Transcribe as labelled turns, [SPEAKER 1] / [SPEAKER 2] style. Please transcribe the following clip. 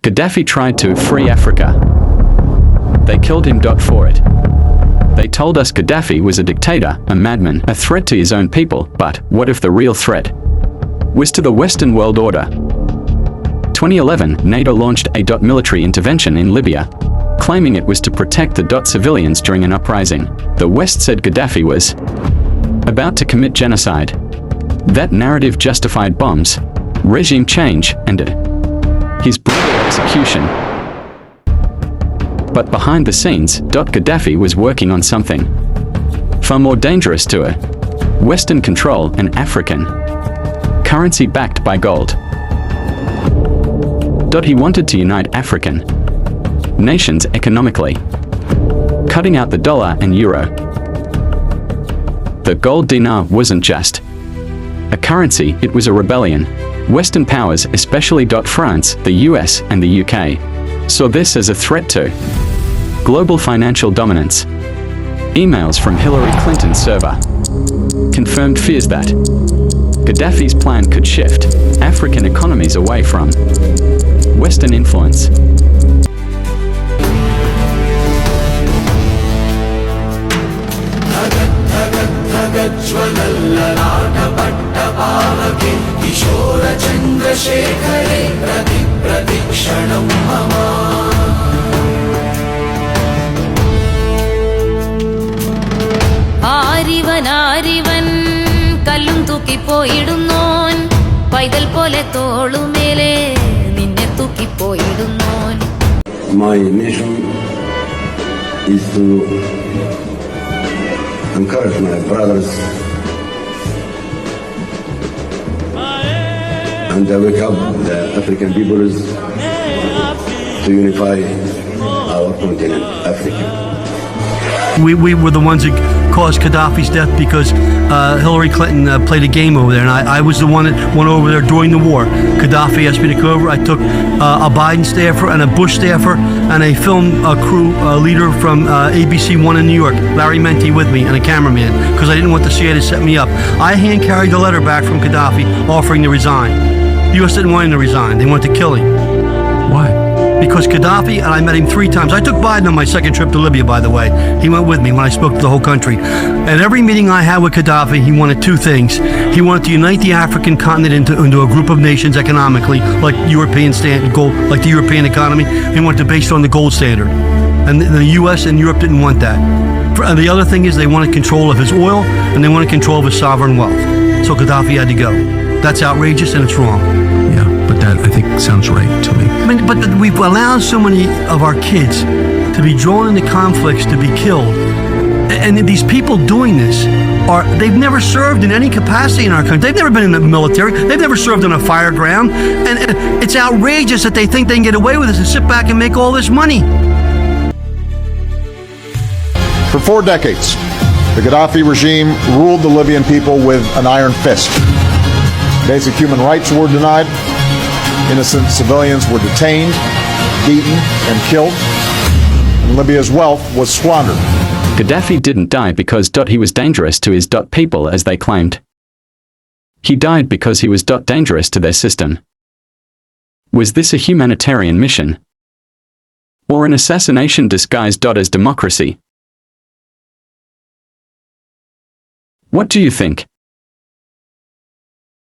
[SPEAKER 1] Gaddafi tried to free Africa. They killed him. For it. They told us Gaddafi was a dictator, a madman, a threat to his own people, but what if the real threat was to the Western world order? 2011, NATO launched a military intervention in Libya, claiming it was to protect the civilians during an uprising. The West said Gaddafi was about to commit genocide. That narrative justified bombs, regime change, and his brutal execution. But behind the scenes, Gaddafi was working on something far more dangerous to Western control, an African currency backed by gold. He wanted to unite African nations economically, cutting out the dollar and euro. The gold dinar wasn't just a currency, it was a rebellion. Western powers, especially France, the US, and the UK, saw this as a threat to global financial dominance. Emails from Hillary Clinton's server confirmed fears that Gaddafi's plan could shift African economies away from Western influence.
[SPEAKER 2] ആരിവൻ കല്ലും തൂക്കിപ്പോയിടുന്നോൻ പൈതൽ പോലെ തോളുമേലെ നിന്നെ തൂക്കിപ്പോയിടുന്നോൻ.
[SPEAKER 3] My mission is to encourage my brothers and wake up the African peoples to unify our continent, Africa.
[SPEAKER 4] We were the ones that caused Gaddafi's death because Hillary Clinton played a game over there, and I was the one that went over there during the war. Gaddafi asked me to come over. I took a Biden staffer and a Bush staffer and a film crew leader from ABC One in New York, Larry Menti, with me, and a cameraman, because I didn't want the CIA to set me up. I hand-carried the letter back from Gaddafi offering to resign. The U.S. didn't want him to resign. They wanted to kill him.
[SPEAKER 5] Why?
[SPEAKER 4] Because Gaddafi, and I met him 3 times. I took Biden on my second trip to Libya, by the way. He went with me when I spoke to the whole country. At every meeting I had with Gaddafi, he wanted 2 things. He wanted to unite the African continent into a group of nations economically, like European gold, like the European economy. He wanted to base it on the gold standard. And the U.S. and Europe didn't want that. And the other thing is they wanted control of his oil, and they wanted control of his sovereign wealth. So Gaddafi had to go. That's outrageous, and it's wrong.
[SPEAKER 5] Yeah, but that, I think, sounds right to me.
[SPEAKER 4] I mean, but we've allowed so many of our kids to be drawn into conflicts, to be killed. And these people doing this they've never served in any capacity in our country. They've never been in the military. They've never served on a fire ground. And it's outrageous that they think they can get away with this and sit back and make all this money.
[SPEAKER 6] For 4 decades, the Gaddafi regime ruled the Libyan people with an iron fist. Basic human rights were denied. Innocent civilians were detained, beaten, and killed. And Libya's wealth was squandered.
[SPEAKER 1] Gaddafi didn't die because he was dangerous to his people, as they claimed. He died because he was dangerous to their system. Was this a humanitarian mission? Or an assassination disguised as democracy? What do you think?